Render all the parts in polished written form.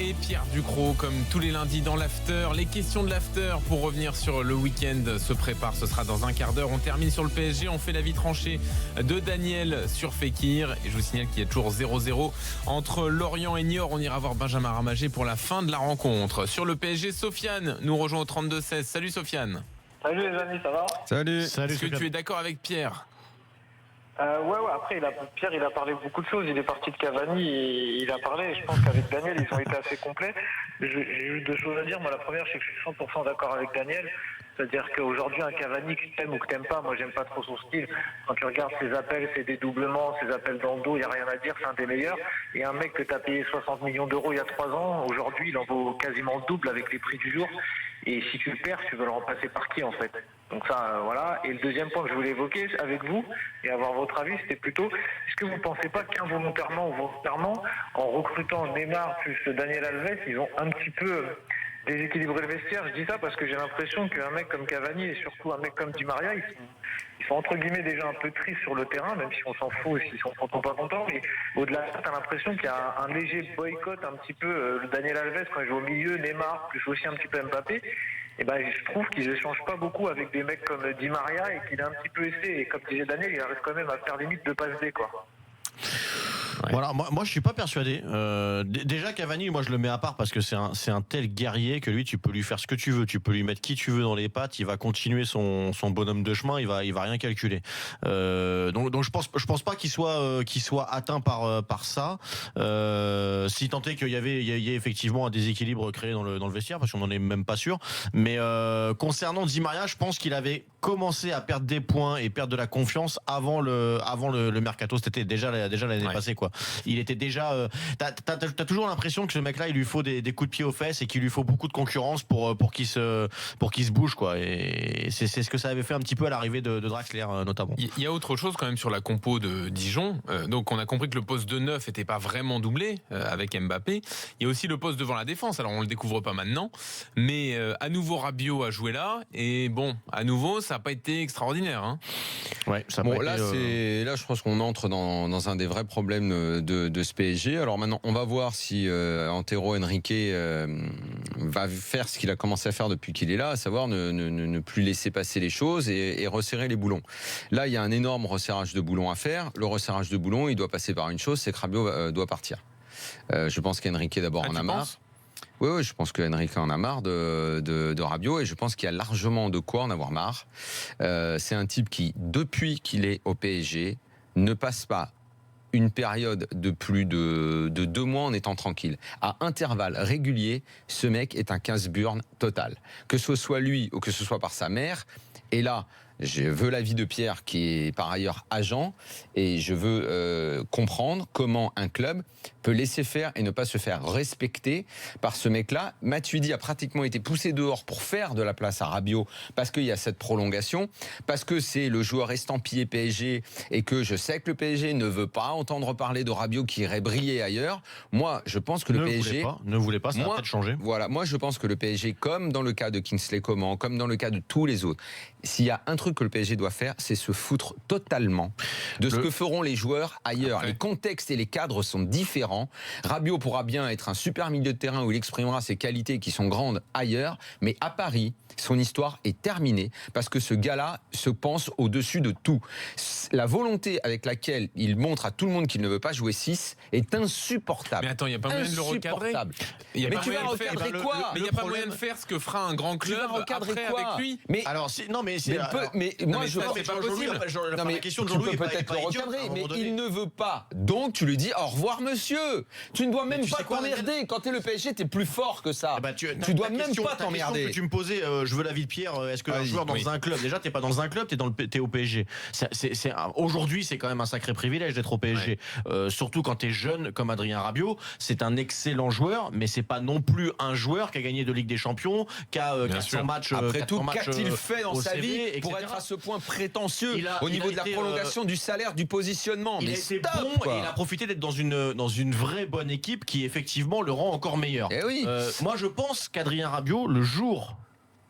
et Pierre Ducrot, comme tous les lundis dans l'after. Les questions de l'after pour revenir sur le week-end se préparent. Ce sera dans un quart d'heure. On termine sur le PSG. On fait l'avis tranché de Daniel sur Fekir. Et je vous signale qu'il y a toujours 0-0 entre Lorient et Niort. On ira voir Benjamin Ramager pour la fin de la rencontre. Sur le PSG, Sofiane nous rejoint au 32-16. Salut Sofiane. Salut les amis, ça va? Salut. Est-ce que tu es d'accord avec Pierre? Ouais, après, Pierre, il a parlé beaucoup de choses. Il est parti de Cavani et il a parlé. Je pense qu'avec Daniel, ils ont été assez complets. J'ai eu deux choses à dire. Moi, la première, c'est que je suis 100% d'accord avec Daniel. C'est-à-dire qu'aujourd'hui, un Cavani, que t'aimes ou que t'aimes pas, moi, j'aime pas trop son style. Quand tu regardes ses appels, ses dédoublements, ses appels dans le dos, il n'y a rien à dire, c'est un des meilleurs. Et un mec que t'as payé 60 millions d'euros il y a 3 ans, aujourd'hui, il en vaut quasiment le double avec les prix du jour. Et si tu le perds, tu veux le remplacer par qui, en fait? Donc ça, voilà. Et le deuxième point que je voulais évoquer avec vous et avoir votre avis, c'était plutôt, est-ce que vous ne pensez pas qu'involontairement ou volontairement, en recrutant Neymar plus Daniel Alves, ils ont un petit peu déséquilibré le vestiaire? Je dis ça parce que j'ai l'impression qu'un mec comme Cavani et surtout un mec comme Di Maria, ils sont entre guillemets déjà un peu tristes sur le terrain, même si on s'en fout, s'ils sont contents pas contents, mais au-delà de ça, t'as l'impression qu'il y a un léger boycott un petit peu, le Daniel Alves quand il joue au milieu, Neymar, plus aussi un petit peu Mbappé. Et ben, je trouve qu'ils échangent pas beaucoup avec des mecs comme Di Maria et qu'il a un petit peu essayé. Et comme disait Daniel, il arrive quand même à faire limite de passe D, quoi. Ouais. Voilà, moi je suis pas persuadé. Déjà Cavani, moi je le mets à part parce que c'est un tel guerrier que lui tu peux lui faire ce que tu veux, tu peux lui mettre qui tu veux dans les pattes, il va continuer son bonhomme de chemin, il va rien calculer. Donc je pense pas qu'il soit atteint par ça. Si tant est qu'il y ait effectivement un déséquilibre créé dans le vestiaire, parce qu'on n'en est même pas sûr. Mais concernant Di Maria, je pense qu'il avait commencé à perdre des points et perdre de la confiance avant le mercato. C'était déjà l'année passée, quoi. Il était déjà. T'as toujours l'impression que ce mec-là, il lui faut des coups de pied aux fesses et qu'il lui faut beaucoup de concurrence pour qu'il se bouge, quoi. Et c'est ce que ça avait fait un petit peu à l'arrivée de Draxler, notamment. Il y a autre chose quand même sur la compo de Dijon. Donc on a compris que le poste de neuf n'était pas vraiment doublé avec Mbappé. Il y a aussi le poste devant la défense. Alors on le découvre pas maintenant, mais à nouveau Rabiot a joué là. Et bon, à nouveau, ça n'a pas été extraordinaire. Hein. Ouais. Là, je pense qu'on entre dans un des vrais problèmes de ce PSG. Alors maintenant, on va voir si Antero Henrique va faire ce qu'il a commencé à faire depuis qu'il est là, à savoir ne plus laisser passer les choses et resserrer les boulons. Là, il y a un énorme resserrage de boulons à faire. Le resserrage de boulons, il doit passer par une chose, c'est que Rabiot doit partir. Je pense qu'Henrique d'abord en a marre. Oui, je pense que Henrique en a marre de Rabiot et je pense qu'il y a largement de quoi en avoir marre. C'est un type qui, depuis qu'il est au PSG, ne passe pas une période de plus de 2 mois en étant tranquille. À intervalles réguliers, ce mec est un casse-burne total. Que ce soit lui ou que ce soit par sa mère. Et là, je veux l'avis de Pierre, qui est par ailleurs agent, et je veux comprendre comment un club peut laisser faire et ne pas se faire respecter par ce mec-là. Matuidi a pratiquement été poussé dehors pour faire de la place à Rabiot, parce qu'il y a cette prolongation, parce que c'est le joueur estampillé PSG, et que je sais que le PSG ne veut pas entendre parler de Rabiot qui irait briller ailleurs. Moi, je pense que le PSG... Ne voulait pas, ça va peut-être changer. Voilà, moi je pense que le PSG, comme dans le cas de Kingsley Coman, comme dans le cas de tous les autres, s'il y a un truc que le PSG doit faire, c'est se foutre totalement de ce que feront les joueurs ailleurs. Après. Les contextes et les cadres sont différents. Rabiot pourra bien être un super milieu de terrain où il exprimera ses qualités qui sont grandes ailleurs, mais à Paris, son histoire est terminée parce que ce gars-là se pense au-dessus de tout. La volonté avec laquelle il montre à tout le monde qu'il ne veut pas jouer 6 est insupportable. Mais attends, il n'y a pas moyen de le recadrer. Mais tu vas recadrer quoi? Mais il n'y a pas moyen de faire ce que fera un grand club après avec lui. Mais alors, moi je pense que c'est pas possible. Non, mais la question de tu peux peut-être le recadrer, mais il ne veut pas. Donc tu lui dis au revoir monsieur. Tu ne dois même pas t'emmerder. Quand t'es le PSG, t'es plus fort que ça. Tu dois même pas t'emmerder. Tu me posais, je veux l'avis de Pierre. Est-ce qu'un joueur dans un club, déjà t'es pas dans un club, t'es au PSG. Aujourd'hui, c'est quand même un sacré privilège d'être au PSG. Surtout quand t'es jeune comme Adrien Rabiot. C'est un excellent joueur, mais c'est pas non plus un joueur qui a gagné de Ligue des Champions, qui a 400 matchs. Après tout, qu'a-t-il fait dans sa vie pour être à ce point prétentieux au niveau de la prolongation du salaire, du positionnement? Il a été bon et il a profité d'être dans une vraie bonne équipe qui effectivement le rend encore meilleur. Moi, je pense qu'Adrien Rabiot, le jour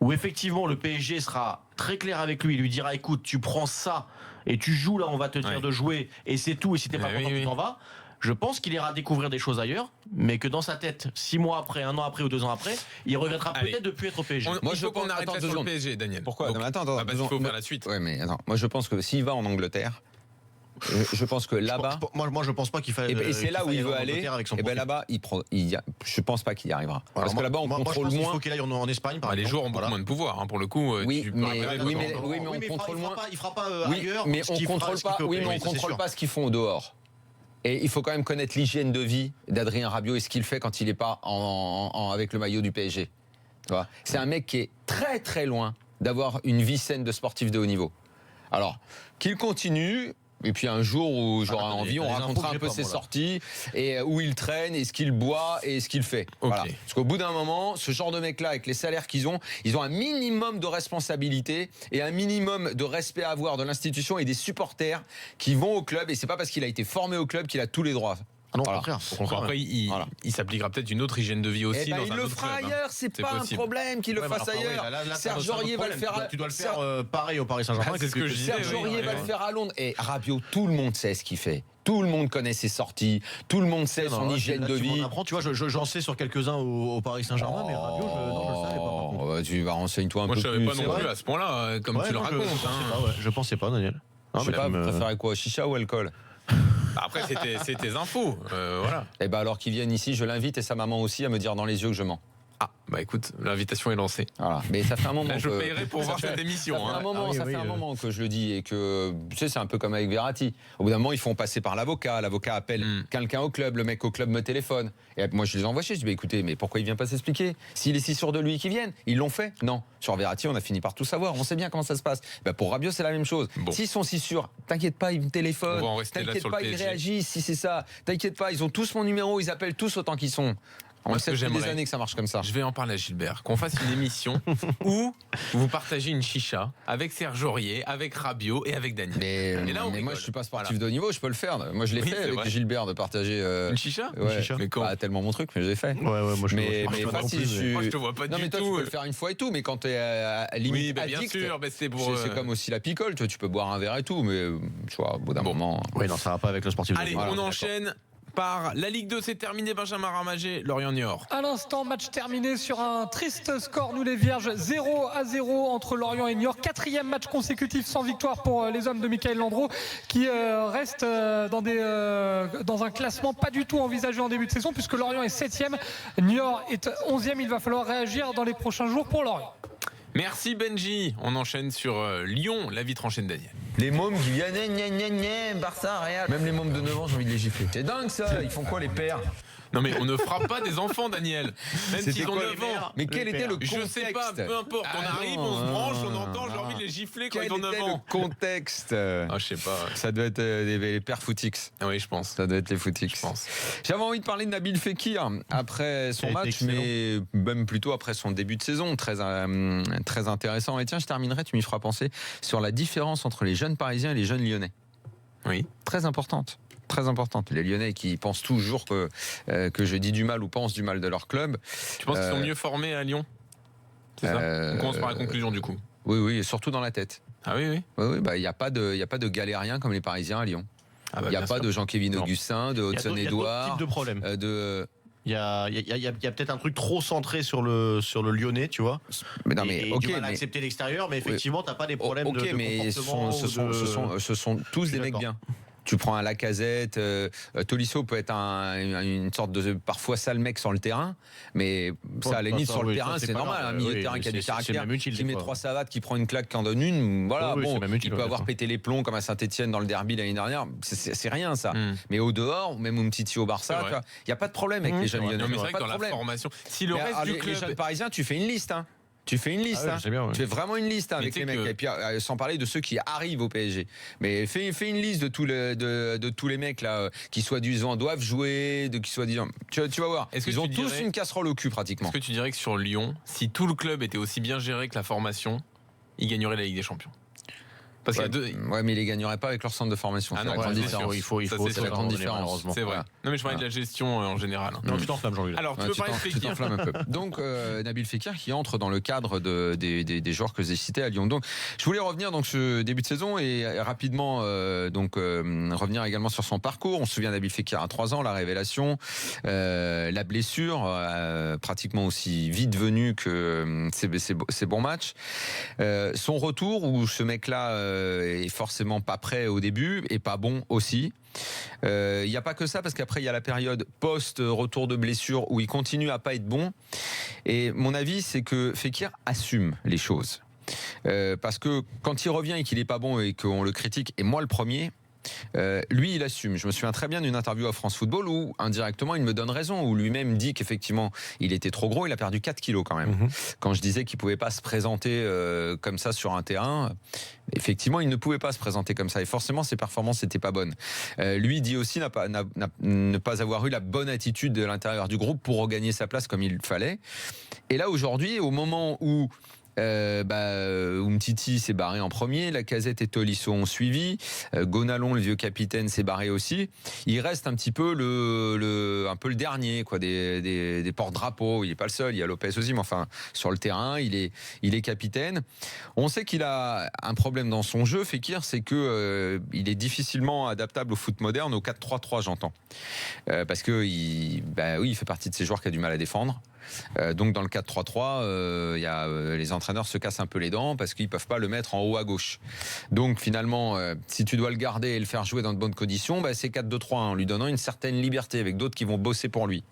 où effectivement le PSG sera très clair avec lui, il lui dira écoute, tu prends ça et tu joues là, on va te dire de jouer et c'est tout, et si t'es pas content, tu t'en vas. Je pense qu'il ira découvrir des choses ailleurs, mais que dans sa tête, 6 mois après, 1 an après ou 2 ans après, il regrettera peut-être de plus être au PSG. Moi, je veux qu'on arrête là sur le PSG, Daniel. Pourquoi? Donc, Non, mais attends, parce qu'il faut faire la suite. Ouais, mais attends, moi je pense que s'il va en Angleterre, je pense que là-bas, Moi, je pense pas qu'il faille. et c'est là où il veut aller. Et ben là-bas, je pense pas qu'il y arrivera. Parce que là-bas, on contrôle moins. Il moins. faut qu'il aille en Espagne. Par Les exemple. joueurs ont beaucoup moins de pouvoir, hein, pour le coup. Oui, tu peux mais récupérer on contrôle moins. Il fera pas Oui, ailleurs. mais on contrôle pas. Oui, mais on contrôle pas ce qu'ils font au dehors. Et il faut quand même connaître l'hygiène de vie d'Adrien Rabiot et ce qu'il fait quand il n'est pas avec le maillot du PSG. Tu vois, c'est un mec qui est très très loin d'avoir une vie saine de sportif de haut niveau. Alors, qu'il continue. Et puis un jour où j'aurai envie, on racontera un peu ses sorties et où il traîne et ce qu'il boit et ce qu'il fait. Okay. Voilà. Parce qu'au bout d'un moment, ce genre de mecs-là, avec les salaires qu'ils ont, ils ont un minimum de responsabilité et un minimum de respect à avoir de l'institution et des supporters qui vont au club. Et c'est pas parce qu'il a été formé au club qu'il a tous les droits. Ah non, voilà. au contraire. Après, il s'appliquera peut-être une autre hygiène de vie aussi. Ben, dans il un le autre fera club, ailleurs, c'est pas possible. un problème qu'il le fasse ailleurs. Serge Aurier va le faire. Tu dois le faire pareil au Paris Saint-Germain. C'est ce que je disais. Serge Aurier va le faire à Londres. Et Rabiot, tout le monde sait ce qu'il fait. Tout le monde connaît ses sorties. Tout le monde sait son hygiène de vie. Tu vois, j'en sais sur quelques-uns au Paris Saint-Germain, mais Rabiot, je le savais pas. Par contre. Tu vas renseigner-toi un peu plus. Moi, je savais pas non plus à ce point-là, comme tu le racontes. Je pensais pas, Daniel. Je sais pas, vous préférez quoi, chicha ou alcool? Après, c'est tes infos. Voilà. Et ben alors qu'il vienne ici, je l'invite et sa maman aussi à me dire dans les yeux que je mens. Ah, bah écoute, l'invitation est lancée. Voilà. Mais ça fait un moment. Là, je paierai pour voir cette émission. Ça fait un moment que je le dis et que tu sais, c'est un peu comme avec Verratti. Au bout d'un moment, ils font passer par l'avocat. L'avocat appelle quelqu'un au club. Le mec au club me téléphone. Et moi, je les envoie chez. Je dis, bah, écoutez, mais pourquoi il vient pas s'expliquer? S'il est si sûr de lui qu'ils viennent, ils l'ont fait. Non. Sur Verratti, on a fini par tout savoir. On sait bien comment ça se passe. Bah, pour Rabiot, c'est la même chose. Bon. S'ils sont si sûrs, t'inquiète pas, ils me téléphonent. T'inquiète pas, ils réagissent. Si c'est ça, t'inquiète pas, ils ont tous mon numéro. Ils appellent tous autant qu'ils sont. On sait depuis des années que ça marche comme ça. Je vais en parler à Gilbert. Qu'on fasse une émission où vous partagez une chicha avec Serge Aurier, avec Rabiot et avec Daniel. Mais moi, je suis pas sportif de haut niveau, je peux le faire. Moi, je l'ai fait avec Gilbert de partager. Une chicha? Ouais. Une chicha. Mais pas tellement mon truc, mais je l'ai fait. Ouais, moi je moi, je te vois pas non, du mais toi, tout. tu peux le faire une fois et tout, mais quand t'es à limite bien addict, sûr, c'est pour. C'est comme aussi la picole, tu peux boire un verre et tout, mais tu vois, au bout d'un moment. Oui, non, ça va pas avec le sportif. Allez, on enchaîne. Par la Ligue 2, c'est terminé. Benjamin Ramagé, Lorient-Niort. À l'instant, match terminé sur un triste score. Nous les Vierges, 0-0 entre Lorient et Niort. 4e match consécutif sans victoire pour les hommes de Michael Landreau, qui restent dans un classement pas du tout envisagé en début de saison, puisque Lorient est 7e, Niort est 11e. Il va falloir réagir dans les prochains jours pour Lorient. Merci Benji. On enchaîne sur Lyon. La vitre enchaîne Daniel. Les mômes qui viennent, Barça, Real. Même les mômes de 9 ans, j'ai envie de les gifler. C'est dingue ça, ils font quoi les pères? Non mais on ne frappe pas des enfants, Daniel. Même s'ils ont 9 ans. Mais quel était le contexte? Je sais pas, peu importe. On arrive, on se branche, on entend, j'ai envie de les gifler quand ils ont 9 ans. Quel était le contexte? Ah, je sais pas. Ça doit être les pères Footix. Ah oui, je pense. Ça doit être les Footix. Je pense. J'avais envie de parler de Nabil Fekir après son match, mais même plutôt après son début de saison. Très intéressant. Et tiens, je terminerai, tu m'y feras penser, sur la différence entre les jeunes Parisiens et les jeunes Lyonnais. Oui. Très importante. Très importante. Les Lyonnais qui pensent toujours que je dis du mal ou pensent du mal de leur club. Tu penses qu'ils sont mieux formés à Lyon? C'est ça? On commence par la conclusion du coup. Oui, et surtout dans la tête. Ah oui. Oui, il n'y a pas de galériens comme les Parisiens à Lyon. Il n'y a pas de Jean-Kévin Augustin, de Hudson-Edouard. Il y a d'autres types de problèmes. Il y a peut-être un truc trop centré sur le Lyonnais, tu vois. Mais non, du mal à accepter l'extérieur, mais effectivement, t'as pas des problèmes de comportement. Ce sont tous des mecs bien. Tu prends un Lacazette, Tolisso peut être une sorte de parfois sale mec sur le terrain, mais ça à la limite sur le terrain c'est normal, un milieu de terrain qui a du caractère, qui met 3 savates, qui prend une claque, qui en donne une, voilà, il peut avoir pété les plombs comme à Saint-Etienne dans le derby l'année dernière, c'est rien ça. Mais au dehors, même Umtiti au Barça, il n'y a pas de problème avec les jeunes Lyonnais. Mais c'est vrai que dans la formation, si le reste du club, les jeunes Parisiens, tu fais une liste. Tu fais une liste, tu fais vraiment une liste avec les mecs. Et puis sans parler de ceux qui arrivent au PSG. Mais fais une liste de tous les mecs là qui soi-disant doivent jouer, qui soi-disant. Tu vas voir. Ils ont tous une casserole au cul pratiquement. Est-ce que tu dirais que sur Lyon, si tout le club était aussi bien géré que la formation, il gagnerait la Ligue des Champions? Parce qu'il y a deux. Ouais, mais ils les gagneraient pas avec leur centre de formation. Ah C'est non, la grande c'est différence. sûr. Il faut c'est la grande différence. malheureusement. C'est vrai. Voilà. Non, mais je parlais de la gestion en général. Non, tu t'enflammes, Jean-Louis. Alors, tu Ouais, veux parler de tu Fekir? t'enflammes un peu. Donc, Nabil Fekir qui entre dans le cadre des joueurs que j'ai cités à Lyon. Donc, je voulais revenir donc ce début de saison et rapidement revenir également sur son parcours. On se souvient Nabil Fekir à 3 ans, la révélation, la blessure, pratiquement aussi vite venue que ses bons matchs. Son retour où ce mec-là est forcément pas prêt au début et pas bon aussi. Il n'y a pas que ça parce qu'après il y a la période post-retour de blessure où il continue à pas être bon. Et mon avis c'est que Fekir assume les choses. Parce que quand il revient et qu'il est pas bon et qu'on le critique, et moi le premier, lui il assume. Je me souviens très bien d'une interview à France Football où indirectement il me donne raison, où lui-même dit qu'effectivement il était trop gros, il a perdu 4 kilos quand même. Quand je disais qu'il pouvait pas se présenter comme ça sur un terrain, effectivement il ne pouvait pas se présenter comme ça et forcément ses performances n'étaient pas bonnes. Lui dit aussi ne pas avoir eu la bonne attitude de l'intérieur du groupe pour regagner sa place comme il fallait. Et là aujourd'hui, au moment où Umtiti s'est barré en premier, Lacazette et Tolisso ont suivi, Gonalon, le vieux capitaine, s'est barré aussi. Il reste un petit peu un peu le dernier quoi, des porte-drapeaux. Il n'est pas le seul, il y a Lopez aussi, mais enfin sur le terrain, il est capitaine. On sait qu'il a un problème dans son jeu, Fekir, c'est que il est difficilement adaptable au foot moderne, au 4-3-3 j'entends, parce que il fait partie de ces joueurs qui a du mal à défendre. Donc dans le 4-3-3, les entraîneurs se cassent un peu les dents parce qu'ils peuvent pas le mettre en haut à gauche. Donc finalement, si tu dois le garder et le faire jouer dans de bonnes conditions, c'est 4-2-3 en lui donnant une certaine liberté avec d'autres qui vont bosser pour lui.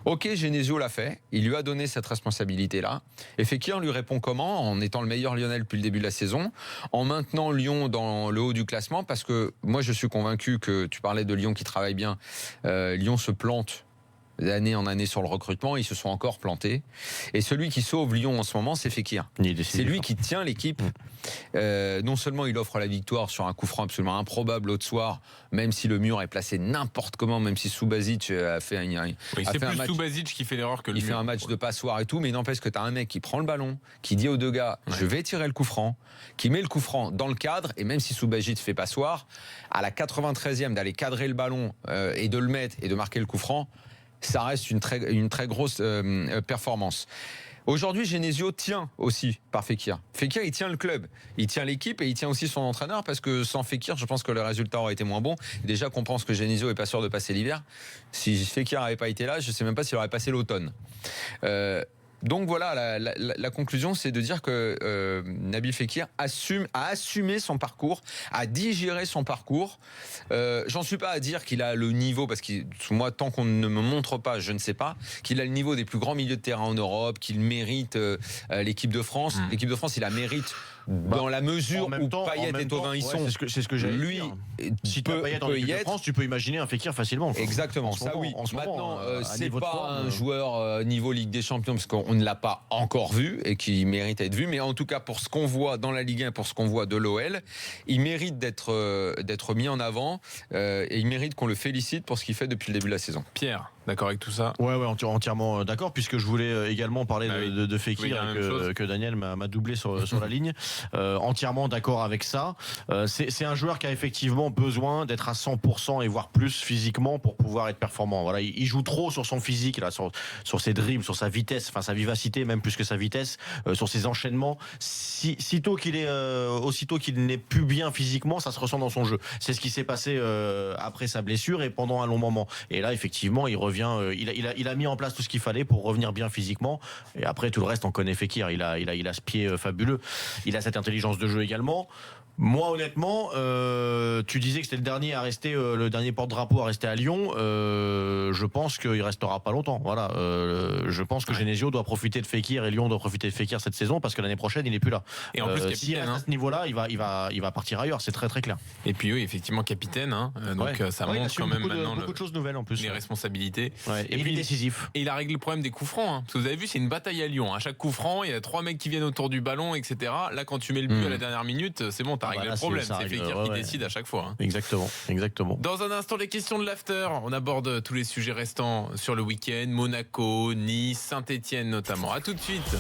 Ok, Genesio l'a fait, il lui a donné cette responsabilité-là. Et Fekir lui répond comment? En étant le meilleur Lyonnais depuis le début de la saison, en maintenant Lyon dans le haut du classement, parce que moi je suis convaincu que, tu parlais de Lyon qui travaille bien, Lyon se plante d'année en année sur le recrutement, ils se sont encore plantés. Et celui qui sauve Lyon en ce moment, c'est Fekir. C'est lui qui tient l'équipe. Non seulement il offre la victoire sur un coup franc absolument improbable l'autre soir, même si le mur est placé n'importe comment, même si Subasic a fait c'est plus Subasic qui fait l'erreur que le mur. Il fait un match de passoire et tout, mais il n'empêche que tu as un mec qui prend le ballon, qui dit aux deux gars, je vais tirer le coup franc, qui met le coup franc dans le cadre, et même si Subasic fait passoire, à la 93e d'aller cadrer le ballon et de le mettre et de marquer le coup franc, ça reste une très grosse performance. Aujourd'hui, Genesio tient aussi par Fekir. Fekir, il tient le club, il tient l'équipe et il tient aussi son entraîneur parce que sans Fekir, je pense que le résultat aurait été moins bon. Déjà qu'on pense que Genesio n'est pas sûr de passer l'hiver. Si Fekir n'avait pas été là, je ne sais même pas s'il aurait passé l'automne. Donc voilà, la conclusion, c'est de dire que Nabil Fekir a assumé son parcours, a digéré son parcours. J'en suis pas à dire qu'il a le niveau, parce que moi, tant qu'on ne me montre pas, je ne sais pas, qu'il a le niveau des plus grands milieux de terrain en Europe, qu'il mérite l'équipe de France. L'équipe de France, il la mérite dans la mesure où Payet est au 20 ils sont. C'est ce que j'ai lui. Si tu as Payet en équipe de France, tu peux imaginer un Fekir facilement. Exactement, ça oui. Maintenant, c'est pas un joueur niveau Ligue des Champions, parce qu'on ne l'a pas encore vu et qui mérite d'être vu, mais en tout cas pour ce qu'on voit dans la Ligue 1, pour ce qu'on voit de l'OL, il mérite d'être mis en avant et il mérite qu'on le félicite pour ce qu'il fait depuis le début de la saison. Pierre, d'accord avec tout ça? Ouais, entièrement d'accord, puisque je voulais également parler de Fekir, que Daniel m'a doublé sur la ligne. Entièrement d'accord avec ça. C'est un joueur qui a effectivement besoin d'être à 100% et voire plus physiquement pour pouvoir être performant. Voilà, il joue trop sur son physique, là, sur ses dribbles, sur sa vitesse, enfin sa vivacité même plus que sa vitesse, sur ses enchaînements. Aussitôt qu'il n'est plus bien physiquement, ça se ressent dans son jeu. C'est ce qui s'est passé après sa blessure et pendant un long moment. Et là, effectivement, il revient. Il a mis en place tout ce qu'il fallait pour revenir bien physiquement. Et après, tout le reste, on connaît Fekir. Il a ce pied fabuleux. Il a cette intelligence de jeu également. Moi, honnêtement, tu disais que c'était le dernier porte-drapeau à rester à Lyon. Je pense qu'il restera pas longtemps. Voilà. Je pense que Genesio doit profiter de Fekir et Lyon doit profiter de Fekir cette saison parce que l'année prochaine, il n'est plus là. Et en plus, capitaine, s'il reste à ce niveau-là, il va partir ailleurs. C'est très très clair. Et puis oui, effectivement, capitaine. Donc ça montre quand même maintenant beaucoup de choses nouvelles en plus. Les responsabilités. Et puis il est décisif. Et il a réglé le problème des coups francs. Parce que vous avez vu, c'est une bataille à Lyon. À chaque coup franc, il y a 3 mecs qui viennent autour du ballon, etc. Là, quand tu mets le but à la dernière minute, c'est bon, t'as réglé le problème. C'est Fekir qui décide à chaque fois. Exactement. Dans un instant, les questions de l'after. On aborde tous les sujets restants sur le week-end. Monaco, Nice, Saint-Etienne notamment. À tout de suite.